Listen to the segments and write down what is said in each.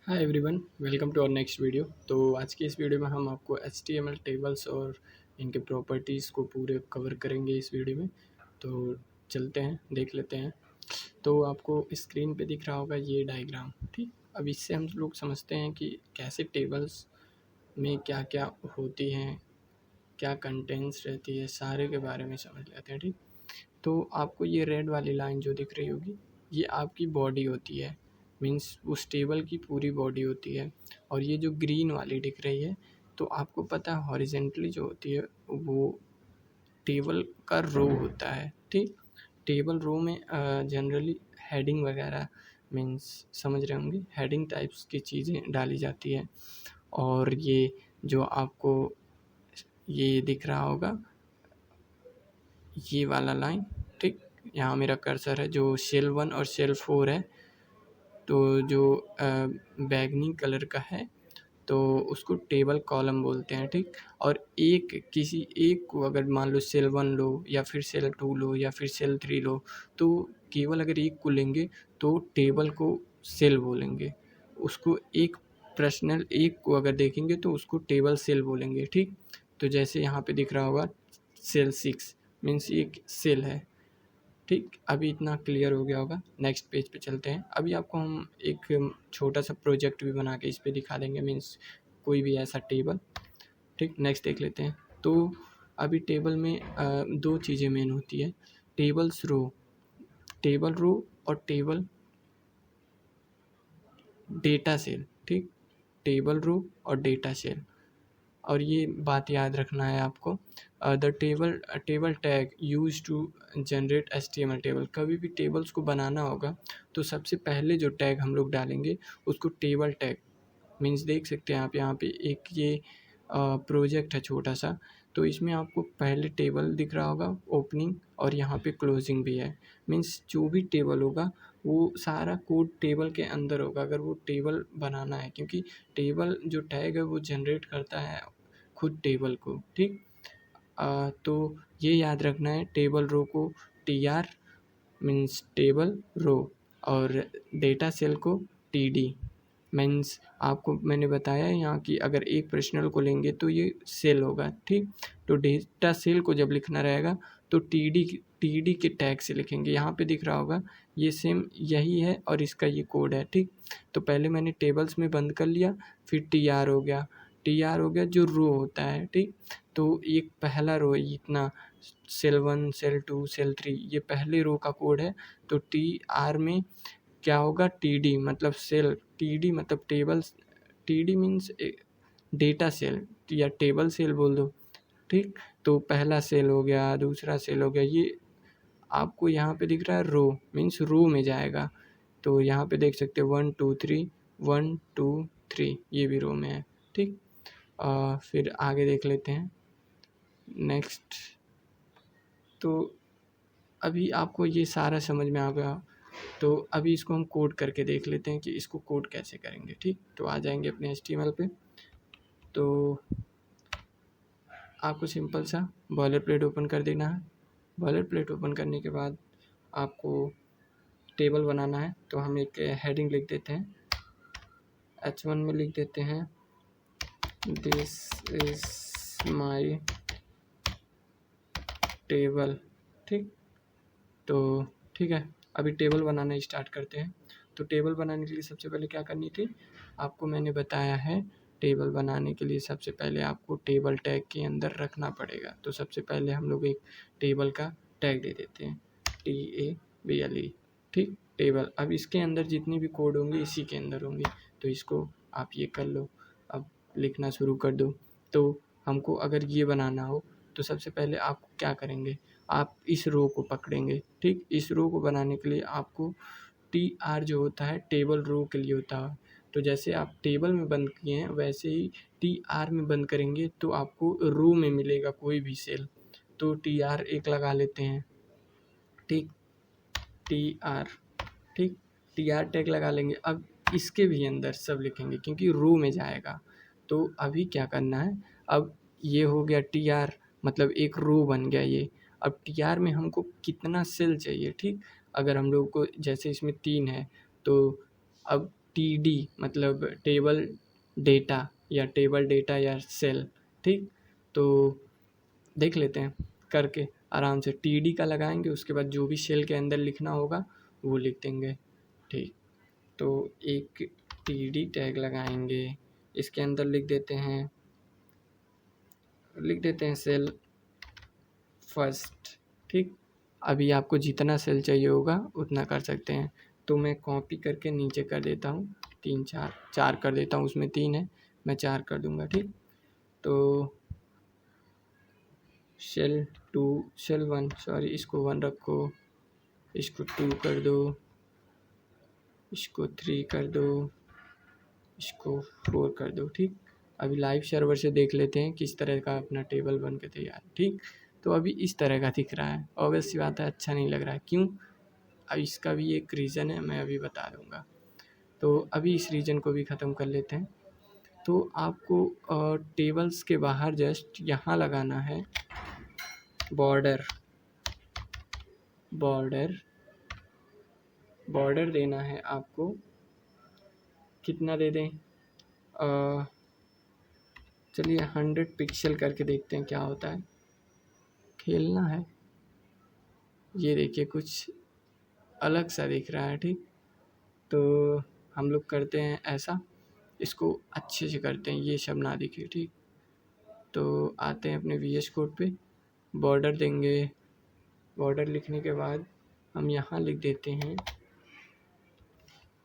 Hi everyone, welcome to our next video. तो आज की इस वीडियो में हम आपको HTML टेबल्स और इनके प्रॉपर्टीज़ को पूरे कवर करेंगे इस वीडियो में। तो चलते हैं, देख लेते हैं। तो आपको स्क्रीन पे दिख रहा होगा ये डायग्राम, ठीक। अब इससे हम लोग समझते हैं कि कैसे टेबल्स में क्या क्या होती हैं, क्या कंटेंट्स रहती है, सारे के बारे में समझ लेते हैं, ठीक। तो आपको ये रेड वाली लाइन जो दिख रही होगी, ये आपकी बॉडी होती है, मीन्स उस टेबल की पूरी बॉडी होती है। और ये जो ग्रीन वाली दिख रही है, तो आपको पता है हॉरिजेंटली जो होती है वो टेबल का रो होता है, ठीक। टेबल रो में जनरली हेडिंग वगैरह, मीन्स समझ रहे होंगे, हेडिंग टाइप्स की चीज़ें डाली जाती है। और ये जो आपको ये दिख रहा होगा, ये वाला लाइन, ठीक। यहाँ मेरा कर्सर है जो सेल 1 और सेल 4 है। तो जो बैगनी कलर का है तो उसको टेबल कॉलम बोलते हैं, ठीक। और किसी एक को अगर मान लो सेल 1 लो या फिर सेल 2 लो या फिर सेल 3 लो, तो केवल अगर एक को लेंगे तो टेबल को सेल बोलेंगे। उसको एक पर्सनल एक को अगर देखेंगे तो उसको टेबल सेल बोलेंगे, ठीक। तो जैसे यहाँ पे दिख रहा होगा सेल 6 मीन्स एक सेल है, ठीक। अभी इतना क्लियर हो गया होगा। नेक्स्ट पेज पे चलते हैं। अभी आपको हम एक छोटा सा प्रोजेक्ट भी बना के इस पे दिखा देंगे, मीन्स कोई भी ऐसा टेबल, ठीक। नेक्स्ट देख लेते हैं। तो अभी टेबल में दो चीज़ें मेन होती है, टेबल रो और टेबल डेटा सेल, ठीक। टेबल रो और डेटा सेल। और ये बात याद रखना है आपको, the table tag use to generate HTML table. कभी भी टेबल्स को बनाना होगा तो सबसे पहले जो टैग हम लोग डालेंगे उसको टेबल टैग, मीन्स देख सकते हैं आप यहाँ पे एक ये प्रोजेक्ट है छोटा सा। तो इसमें आपको पहले टेबल दिख रहा होगा ओपनिंग, और यहाँ पे क्लोजिंग भी है। मीन्स जो भी टेबल होगा वो सारा कोड टेबल के अंदर होगा अगर वो टेबल बनाना है, क्योंकि टेबल जो टैग है वो जनरेट करता है खुद टेबल को, ठीक। तो ये याद रखना है, टेबल रो को TR मीन्स टेबल रो, और डेटा सेल को TD मीन्स आपको मैंने बताया है यहाँ कि अगर एक पर्सनल को लेंगे तो ये सेल होगा, ठीक। तो डेटा सेल को जब लिखना रहेगा तो TD के टैग से लिखेंगे। यहाँ पे दिख रहा होगा ये सेम यही है और इसका ये कोड है, ठीक। तो पहले मैंने टेबल्स में बंद कर लिया, फिर TR हो गया जो रो होता है, ठीक। तो एक पहला रो इतना सेल 1 सेल 2 सेल 3 ये पहले रो का कोड है। तो TR में क्या होगा, TD मतलब सेल, TD मतलब tables, TD means data cell या टेबल सेल बोल दो, ठीक। तो पहला सेल हो गया, दूसरा सेल हो गया, ये आपको यहाँ पे दिख रहा है रो मीन्स रो में जाएगा। तो यहाँ पे देख सकते हो 1 2 3 1 2 3 ये भी रो में है, ठीक। फिर आगे देख लेते हैं नेक्स्ट। तो अभी आपको ये सारा समझ में आ गया, तो अभी इसको हम कोड करके देख लेते हैं कि इसको कोड कैसे करेंगे, ठीक। तो आ जाएंगे अपने HTML पे। तो आपको सिंपल सा बॉयलर प्लेट ओपन कर देना है। बॉयलर प्लेट ओपन करने के बाद आपको टेबल बनाना है। तो हम एक हेडिंग लिख देते हैं, H1 में लिख देते हैं दिस इज माई टेबल, ठीक। तो ठीक है, अभी टेबल बनाना स्टार्ट करते हैं। तो टेबल बनाने के लिए सबसे पहले क्या करनी थी, आपको मैंने बताया है, टेबल बनाने के लिए सबसे पहले आपको टेबल टैग के अंदर रखना पड़ेगा। तो सबसे पहले हम लोग एक टेबल का टैग दे देते हैं, TABLE, ठीक, टेबल। अब इसके अंदर जितनी भी कोड होंगे इसी के अंदर होंगे, तो इसको आप ये कर लो, अब लिखना शुरू कर दो। तो हमको अगर ये बनाना हो तो सबसे पहले आप क्या करेंगे, आप इस रो को पकड़ेंगे, ठीक। इस रो को बनाने के लिए आपको TR जो होता है टेबल रो के लिए होता है। तो जैसे आप टेबल में बंद किए हैं वैसे ही TR में बंद करेंगे तो आपको रो में मिलेगा कोई भी सेल। तो TR एक लगा लेते हैं, ठीक, TR, ठीक, TR टैग लगा लेंगे। अब इसके भी अंदर सब लिखेंगे क्योंकि रो में जाएगा। तो अभी क्या करना है, अब ये हो गया TR मतलब एक रो बन गया ये। अब TR में हमको कितना सेल चाहिए, ठीक। अगर हम लोग को जैसे इसमें 3 है तो अब TD मतलब टेबल डेटा या सेल, ठीक। तो देख लेते हैं करके आराम से। TD का लगाएंगे, उसके बाद जो भी सेल के अंदर लिखना होगा वो लिख देंगे, ठीक। तो एक TD टैग लगाएंगे, इसके अंदर लिख देते हैं सेल फर्स्ट, ठीक। अभी आपको जितना सेल चाहिए होगा उतना कर सकते हैं। तो मैं कॉपी करके नीचे कर देता हूँ, 3 4 कर देता हूँ, उसमें 3 है, मैं 4 कर दूँगा, ठीक। तो सेल 1 सॉरी, इसको 1 रखो, इसको 2 कर दो, इसको 3 कर दो, इसको 4 कर दो, ठीक। अभी लाइव सर्वर से देख लेते हैं किस तरह का अपना टेबल बन के तैयार, ठीक। तो अभी इस तरह का दिख रहा है, ऑब्वियस सी बात है अच्छा नहीं लग रहा है, क्यों? अब इसका भी एक रीज़न है, मैं अभी बता दूंगा। तो अभी इस रीजन को भी ख़त्म कर लेते हैं। तो आपको टेबल्स के बाहर जस्ट यहाँ लगाना है बॉर्डर देना है आपको। कितना दे दें? चलिए 100 पिक्सल करके देखते हैं क्या होता है, खेलना है। ये देखिए कुछ अलग सा दिख रहा है, ठीक। तो हम लोग करते हैं ऐसा, इसको अच्छे से करते हैं, ये सब ना दिखे, ठीक। तो आते हैं अपने VS कोड पे, बॉर्डर देंगे। बॉर्डर लिखने के बाद हम यहाँ लिख देते हैं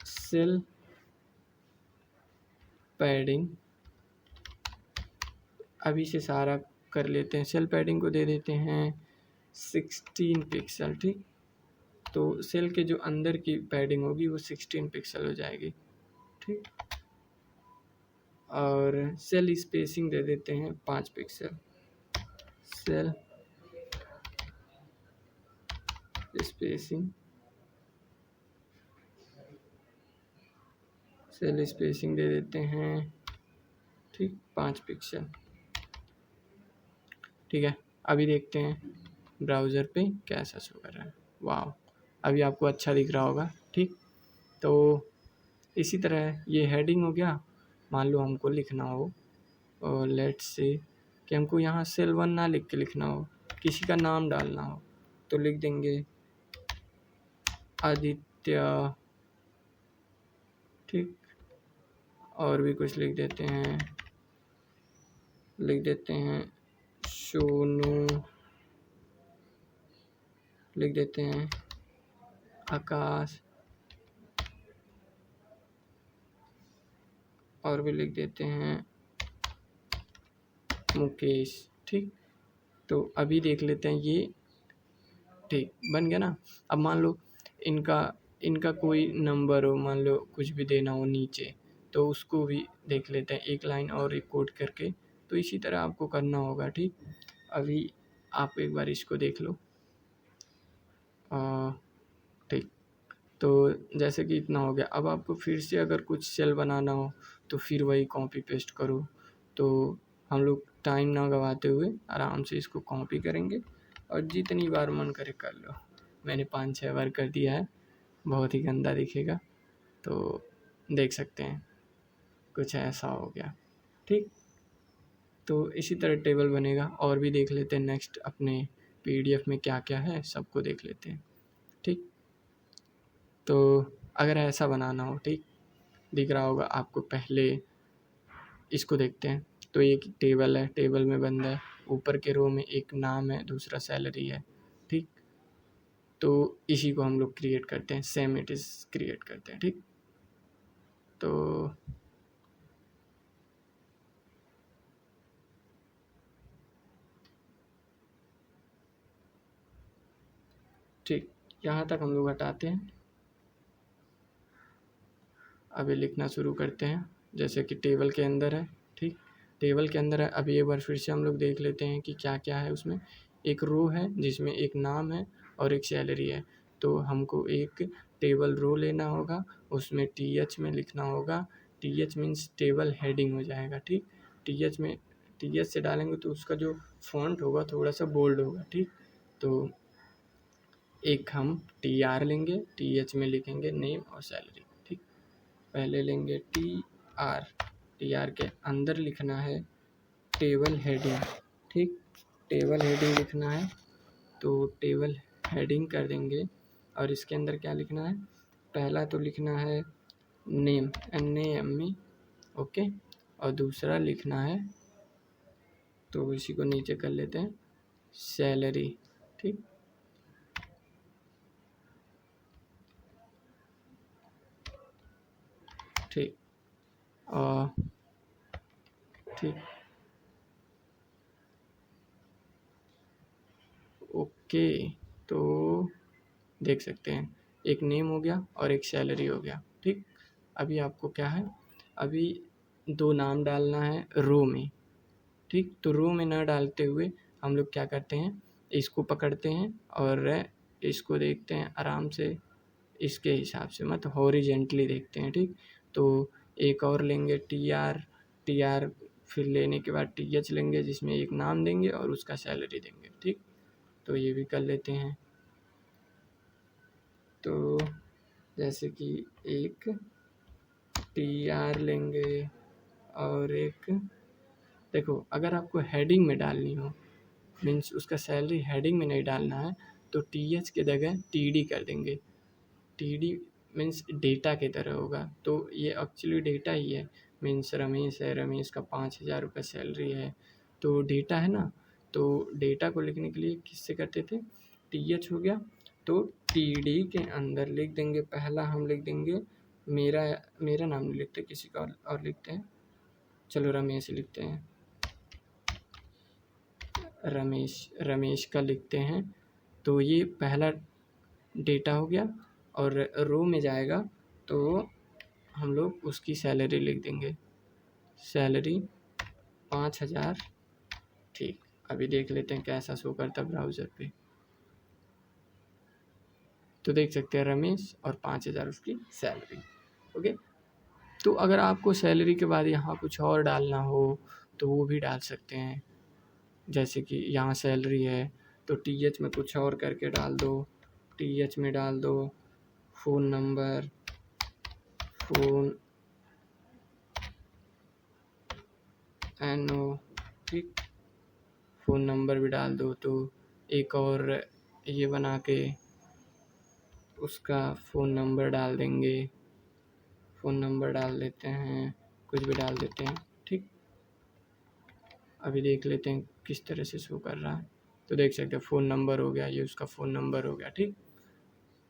सेल पैडिंग। अभी से सारा कर लेते हैं। सेल पैडिंग को दे देते हैं 16 पिक्सल, ठीक। तो सेल के जो अंदर की पैडिंग होगी वो 16 पिक्सल हो जाएगी, ठीक। और सेल स्पेसिंग दे देते हैं 5 पिक्सल। सेल स्पेसिंग दे देते हैं, ठीक, 5 पिक्सल, ठीक है। अभी देखते हैं ब्राउज़र पे कैसा शो कर रहा है। वाह, अभी आपको अच्छा दिख रहा होगा, ठीक। तो इसी तरह ये हेडिंग हो गया। मान लो हमको लिखना हो और लेट्स से कि हमको यहाँ सेल 1 ना लिख के लिखना हो, किसी का नाम डालना हो, तो लिख देंगे आदित्य, ठीक। और भी कुछ लिख देते हैं सोनू, लिख देते हैं आकाश, और भी लिख देते हैं मुकेश, ठीक। तो अभी देख लेते हैं ये, ठीक, बन गया ना। अब मान लो इनका कोई नंबर हो, मान लो कुछ भी देना हो नीचे, तो उसको भी देख लेते हैं, एक लाइन और एक कोड करके। तो इसी तरह आपको करना होगा, ठीक। अभी आप एक बार इसको देख लो, ठीक। तो जैसे कि इतना हो गया। अब आपको फिर से अगर कुछ सेल बनाना हो तो फिर वही कॉपी पेस्ट करो। तो हम लोग टाइम ना गवाते हुए आराम से इसको कॉपी करेंगे और जितनी बार मन करे कर लो। मैंने 5-6 बार कर दिया है, बहुत ही गंदा दिखेगा, तो देख सकते हैं कुछ ऐसा हो गया, ठीक। तो इसी तरह टेबल बनेगा। और भी देख लेते हैं नेक्स्ट, अपने PDF में क्या क्या है सबको देख लेते हैं, ठीक। तो अगर ऐसा बनाना हो, ठीक, दिख रहा होगा आपको। पहले इसको देखते हैं। तो एक टेबल है, टेबल में बंदा है, ऊपर के रो में एक नाम है, दूसरा सैलरी है, ठीक। तो इसी को हम लोग क्रिएट करते हैं, सेम इट इज़ क्रिएट करते हैं, ठीक। तो ठीक, यहाँ तक हम लोग हटाते हैं। अभी लिखना शुरू करते हैं, जैसे कि टेबल के अंदर है, ठीक। टेबल के अंदर है। अभी एक बार फिर से हम लोग देख लेते हैं कि क्या क्या है उसमें। एक रो है जिसमें एक नाम है और एक सैलरी है। तो हमको एक टेबल रो लेना होगा, उसमें TH में लिखना होगा। TH मीन्स टेबल हेडिंग हो जाएगा, ठीक। TH से डालेंगे तो उसका जो फॉन्ट होगा थोड़ा सा बोल्ड होगा, ठीक। तो एक हम TR लेंगे, TH में लिखेंगे नेम और सैलरी, ठीक। पहले लेंगे टी आर के अंदर लिखना है टेबल हेडिंग, ठीक, टेबल हेडिंग लिखना है तो टेबल हेडिंग कर देंगे। और इसके अंदर क्या लिखना है, पहला तो लिखना है नेम, NAME, ओके, और दूसरा लिखना है, तो इसी को नीचे कर लेते हैं, सैलरी, ठीक, ठीक, और ठीक, ओके। तो देख सकते हैं एक नेम हो गया और एक सैलरी हो गया, ठीक। अभी आपको क्या है, अभी 2 नाम डालना है रो में, ठीक। तो रो में ना डालते हुए हम लोग क्या करते हैं, इसको पकड़ते हैं और इसको देखते हैं आराम से, इसके हिसाब से मत, हॉरिजेंटली देखते हैं, ठीक। तो एक और लेंगे टी आर, फिर लेने के बाद TH लेंगे जिसमें एक नाम देंगे और उसका सैलरी देंगे, ठीक। तो ये भी कर लेते हैं। तो जैसे कि एक TR लेंगे और एक, देखो अगर आपको हेडिंग में डालनी हो, मीन्स उसका सैलरी हेडिंग में नहीं डालना है, तो TH के जगह TD कर देंगे। TD मीन्स डेटा की तरह होगा, तो ये एक्चुअली डेटा ही है, मीन्स रमेश है, रमेश का 5,000 रुपये सैलरी है, तो डेटा है ना। तो डेटा को लिखने के लिए किससे करते थे, TH हो गया, तो TD के अंदर लिख देंगे, पहला हम लिख देंगे मेरा नाम नहीं लिखते, किसी का और लिखते हैं, चलो रमेश लिखते हैं, रमेश का लिखते हैं। तो ये पहला डेटा हो गया, और रो में जाएगा तो हम लोग उसकी सैलरी लिख देंगे, सैलरी 5,000, ठीक। अभी देख लेते हैं कैसा शो करता है ब्राउज़र पे। तो देख सकते हैं रमेश और 5,000 उसकी सैलरी, ओके। तो अगर आपको सैलरी के बाद यहाँ कुछ और डालना हो तो वो भी डाल सकते हैं, जैसे कि यहाँ सैलरी है तो TH में कुछ और करके डाल दो, TH में डाल दो फ़ोन नंबर, NO, ठीक, फ़ोन नंबर भी डाल दो। तो एक और ये बना के उसका फ़ोन नंबर डाल देंगे, फ़ोन नंबर डाल देते हैं, कुछ भी डाल देते हैं, ठीक। अभी देख लेते हैं किस तरह से शो कर रहा है, तो देख सकते हैं फ़ोन नंबर हो गया, ये उसका फ़ोन नंबर हो गया, ठीक।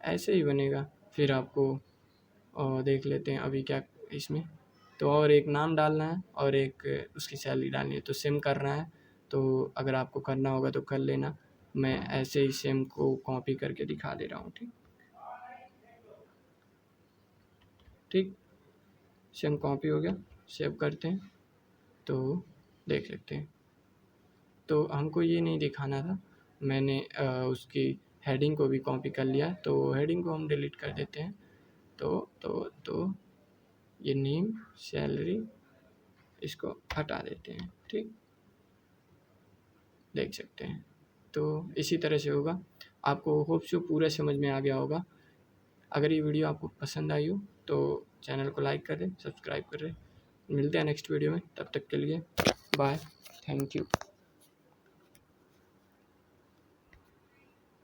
ऐसे ही बनेगा। फिर आपको देख लेते हैं अभी क्या इसमें, तो और एक नाम डालना है और एक उसकी सैलरी डालनी है, तो सेम करना है। तो अगर आपको करना होगा तो कर लेना, मैं ऐसे ही सेम को कॉपी करके दिखा दे रहा हूँ, ठीक, ठीक, सेम कॉपी हो गया, सेव करते हैं, तो देख सकते हैं। तो हमको ये नहीं दिखाना था, मैंने उसकी हेडिंग को भी कॉपी कर लिया, तो हेडिंग को हम डिलीट कर देते हैं। तो ये नेम सैलरी इसको हटा देते हैं, ठीक, देख सकते हैं। तो इसी तरह से होगा, आपको होप सो पूरा समझ में आ गया होगा। अगर ये वीडियो आपको पसंद आई हो तो चैनल को लाइक कर दें, सब्सक्राइब कर दें। मिलते हैं नेक्स्ट वीडियो में, तब तक के लिए बाय, थैंक यू।